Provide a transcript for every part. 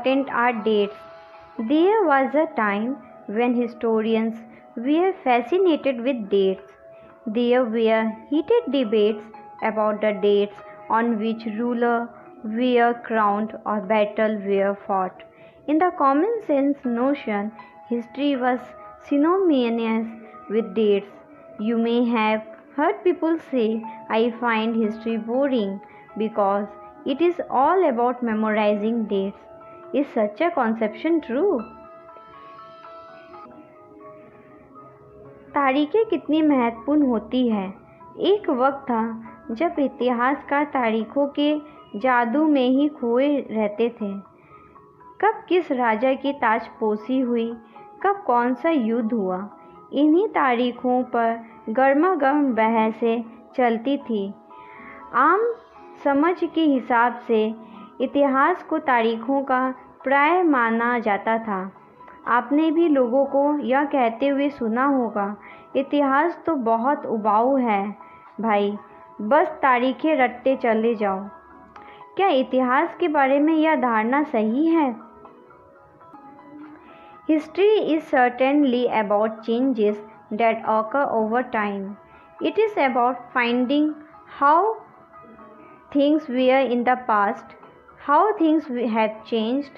important are dates. There was a time when historians were fascinated with dates. There were heated debates about the dates on which rulers were crowned or battles were fought. In the common sense notion, history was synonymous with dates. You may have heard people say, I find history boring because it is all about memorizing dates. Is such a conception true? तारीखें कितनी महत्वपूर्ण होती है। एक वक्त था जब इतिहासकार तारीखों के जादू में ही खोए रहते थे। कब किस राजा की ताजपोशी हुई, कब कौन सा युद्ध हुआ, इन्हीं तारीखों पर गर्मागर्म बहसें चलती थी। आम समझ के हिसाब से इतिहास को तारीखों का प्राय माना जाता था। आपने भी लोगों को यह कहते हुए सुना होगा, इतिहास तो बहुत उबाऊ है भाई, बस तारीखें रटते चले जाओ। क्या इतिहास के बारे में यह धारणा सही है? History is certainly about changes that occur over time. It is about finding how things were in the past, how things have changed.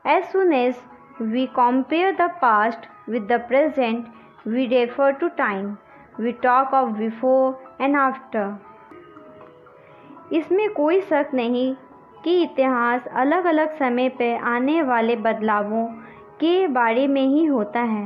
As soon as we compare the past with the present, we refer to time. We talk of before and after. इसमें कोई शक नहीं कि इतिहास अलग अलग समय पर आने वाले बदलावों के बारे में ही होता है।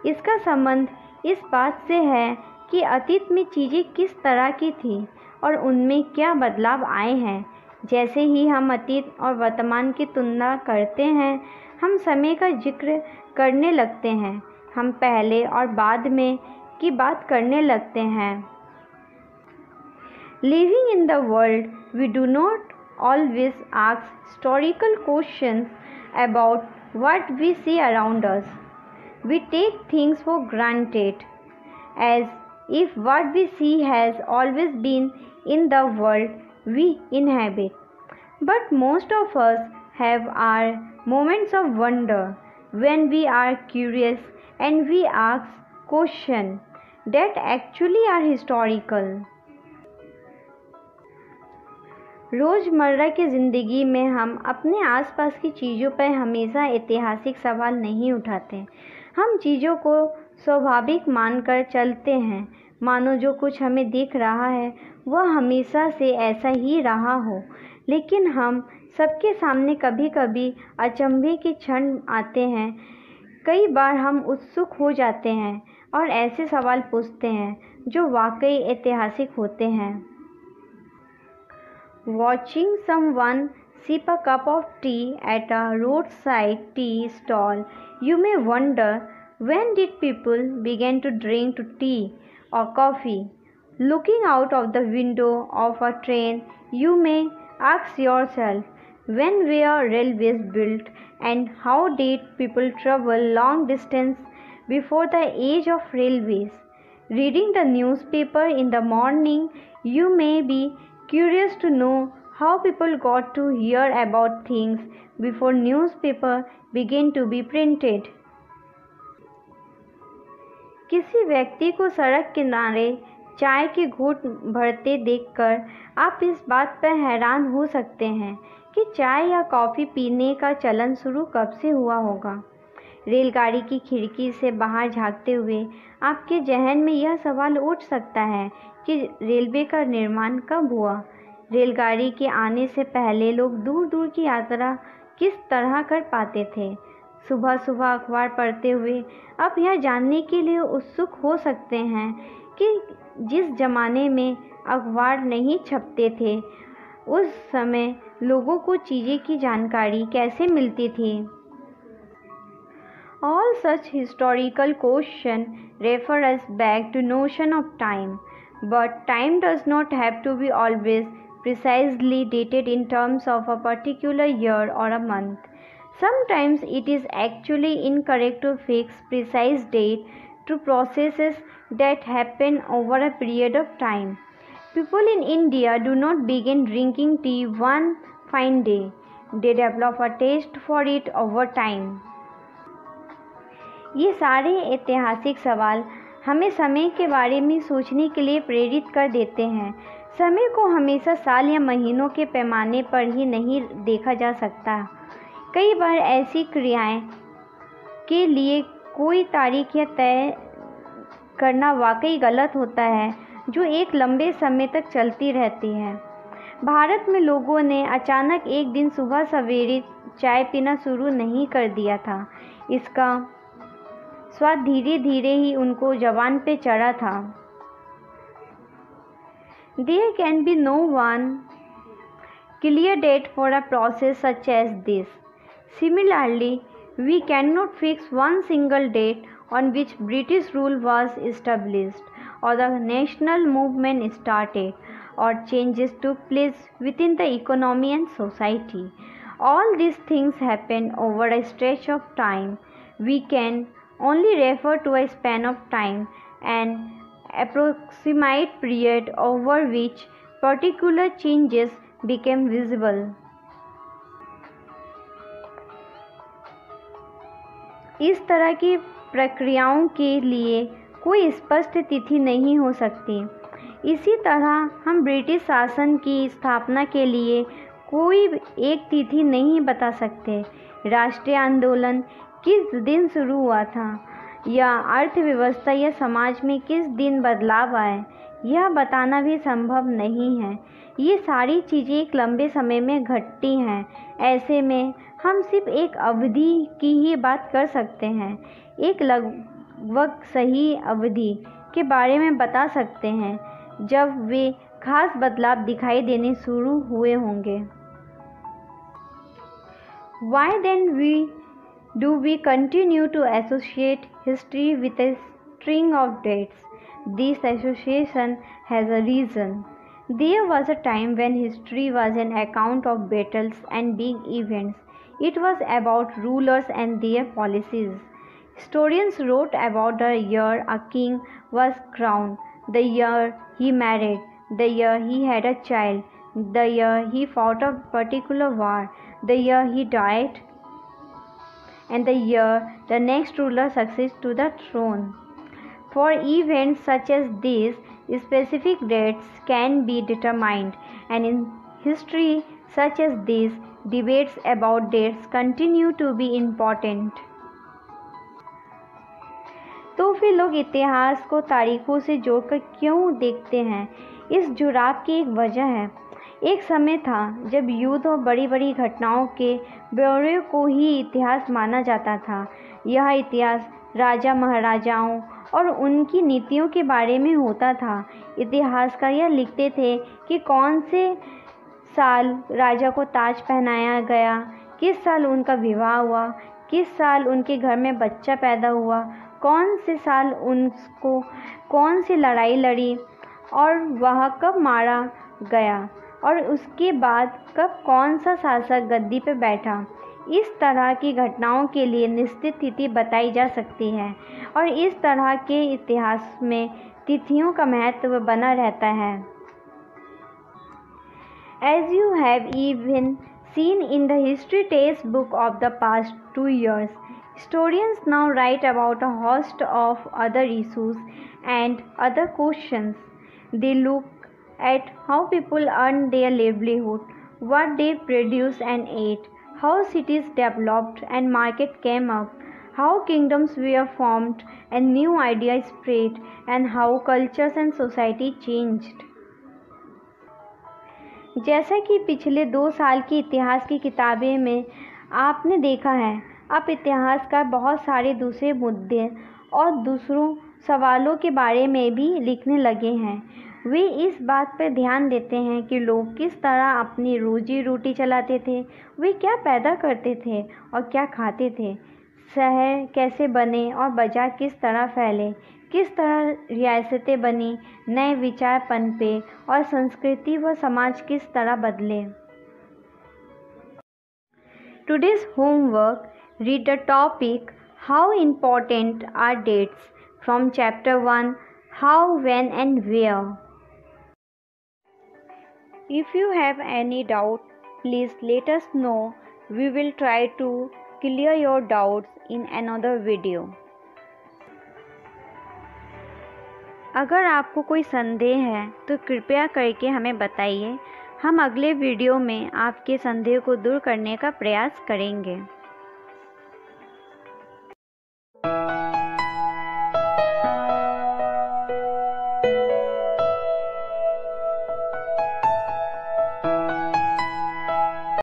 इसका संबंध इस बात से है कि अतीत में चीज़ें किस तरह की थी और उनमें क्या बदलाव आए हैं। जैसे ही हम अतीत और वर्तमान की तुलना करते हैं, हम समय का जिक्र करने लगते हैं, हम पहले और बाद में की बात करने लगते हैं। Living in the world, we do not always ask historical questions about what we see around us. We take things for granted, as if what we see has always been in the world we inhabit. But most of us have our moments of wonder when we are curious and we ask questions that actually are historical. रोज़मर्रा की ज़िंदगी में हम अपने आसपास की चीज़ों पर हमेशा ऐतिहासिक सवाल नहीं उठाते। हम चीज़ों को स्वाभाविक मानकर चलते हैं, मानो जो कुछ हमें दिख रहा है वह हमेशा से ऐसा ही रहा हो। लेकिन हम सबके सामने कभी कभी अचंभे के क्षण आते हैं। कई बार हम उत्सुक हो जाते हैं और ऐसे सवाल पूछते हैं जो वाकई ऐतिहासिक होते हैं। Watching someone sip a cup of tea at a roadside tea stall, you may wonder, when did people begin to drink tea or coffee? Looking out of the window of a train, you may ask yourself, when were railways built and how did people travel long distance before the age of railways? Reading the newspaper in the morning, you may be curious to know how people got to hear about things before newspaper began to be printed. किसी व्यक्ति को सड़क किनारे चाय की घूंट भरते देखकर आप इस बात पर हैरान हो सकते हैं कि चाय या कॉफ़ी पीने का चलन शुरू कब से हुआ होगा। रेलगाड़ी की खिड़की से बाहर झांकते हुए आपके जहन में यह सवाल उठ सकता है कि रेलवे का निर्माण कब हुआ। रेलगाड़ी के आने से पहले लोग दूर दूर की यात्रा किस तरह कर पाते थे। सुबह सुबह अखबार पढ़ते हुए आप यह जानने के लिए उत्सुक हो सकते हैं कि जिस ज़माने में अखबार नहीं छपते थे, उस समय लोगों को चीज़ें की जानकारी कैसे मिलती थी। All such historical questions refer us back to notion of time, but time does not have to be always precisely dated in terms of a particular year or a month. Sometimes it is actually incorrect to fix precise date to processes that happen over a period of time. People in India do not begin drinking tea one fine day. They develop a taste for it over time. ये सारे ऐतिहासिक सवाल हमें समय के बारे में सोचने के लिए प्रेरित कर देते हैं। समय को हमेशा साल या महीनों के पैमाने पर ही नहीं देखा जा सकता। कई बार ऐसी क्रियाएं के लिए कोई तारीख या तय करना वाकई गलत होता है जो एक लंबे समय तक चलती रहती है। भारत में लोगों ने अचानक एक दिन सुबह सवेरे चाय पीना शुरू नहीं कर दिया था। इसका स्वाद धीरे धीरे ही उनको ज़बान पे चढ़ा था। There can be no one clear date for a process such as this. Similarly, we cannot fix one single date on which British rule was established, or the national movement started, or changes took place within the economy and society. All these things happen over a stretch of time. We can only refer to a span of time, an approximate period over which particular changes became visible. इस तरह की प्रक्रियाओं के लिए कोई स्पष्ट तिथि नहीं हो सकती। इसी तरह हम ब्रिटिश शासन की स्थापना के लिए कोई एक तिथि नहीं बता सकते। राष्ट्रीय आंदोलन किस दिन शुरू हुआ था या अर्थव्यवस्था या समाज में किस दिन बदलाव आए, यह बताना भी संभव नहीं है। ये सारी चीज़ें एक लंबे समय में घटती हैं। ऐसे में हम सिर्फ एक अवधि की ही बात कर सकते हैं, एक लगभग सही अवधि के बारे में बता सकते हैं जब वे खास बदलाव दिखाई देने शुरू हुए होंगे। Why then do we continue to associate history with a string of dates? This association has a reason. There was a time when history was an account of battles and big events. It was about rulers and their policies. Historians wrote about the year a king was crowned, the year he married, the year he had a child, the year he fought a particular war, the year he died, and the year the next ruler succeeds to the throne. For events such as these, specific dates can be determined, and in history such as this, debates about dates continue to be important. तो फिर लोग इतिहास को तारीखों से जोड़कर क्यों देखते हैं? इस जुड़ाव की एक वजह है। एक समय था जब युद्ध और बड़ी बड़ी घटनाओं के ब्यौरे को ही इतिहास माना जाता था। यह इतिहास राजा महाराजाओं और उनकी नीतियों के बारे में होता था। इतिहासकार यह लिखते थे कि कौन से साल राजा को ताज पहनाया गया, किस साल उनका विवाह हुआ, किस साल उनके घर में बच्चा पैदा हुआ, कौन से साल उनको कौन सी लड़ाई लड़ी और वह कब मारा गया, और उसके बाद कब कौन सा शासक गद्दी पर बैठा। इस तरह की घटनाओं के लिए निश्चित तिथि बताई जा सकती है और इस तरह के इतिहास में तिथियों का महत्व बना रहता है। As you have even seen in the history textbook of the past 2 years, historians now write about a host of other issues and other questions. They look at how people earned their livelihood, what they produced and ate, how cities developed and markets came up, how kingdoms were formed and new ideas spread, and how cultures and society changed. जैसा कि पिछले 2 साल की इतिहास की किताबें में आपने देखा है, अब इतिहासकार बहुत सारे दूसरे मुद्दे और दूसरों सवालों के बारे में भी लिखने लगे हैं। वे इस बात पर ध्यान देते हैं कि लोग किस तरह अपनी रोजी रोटी चलाते थे, वे क्या पैदा करते थे और क्या खाते थे, शहर कैसे बने और बाजार किस तरह फैले, किस तरह रियासतें बनी, नए विचार पनपे और संस्कृति व समाज किस तरह बदले। Today's homework, read the topic How Important Are Dates from Chapter 1, How, When and Where. If you have any doubt, Please let us know. We will try to clear your doubts in another video. अगर आपको कोई संदेह है तो कृपया करके हमें बताइए। हम अगले वीडियो में आपके संदेह को दूर करने का प्रयास करेंगे।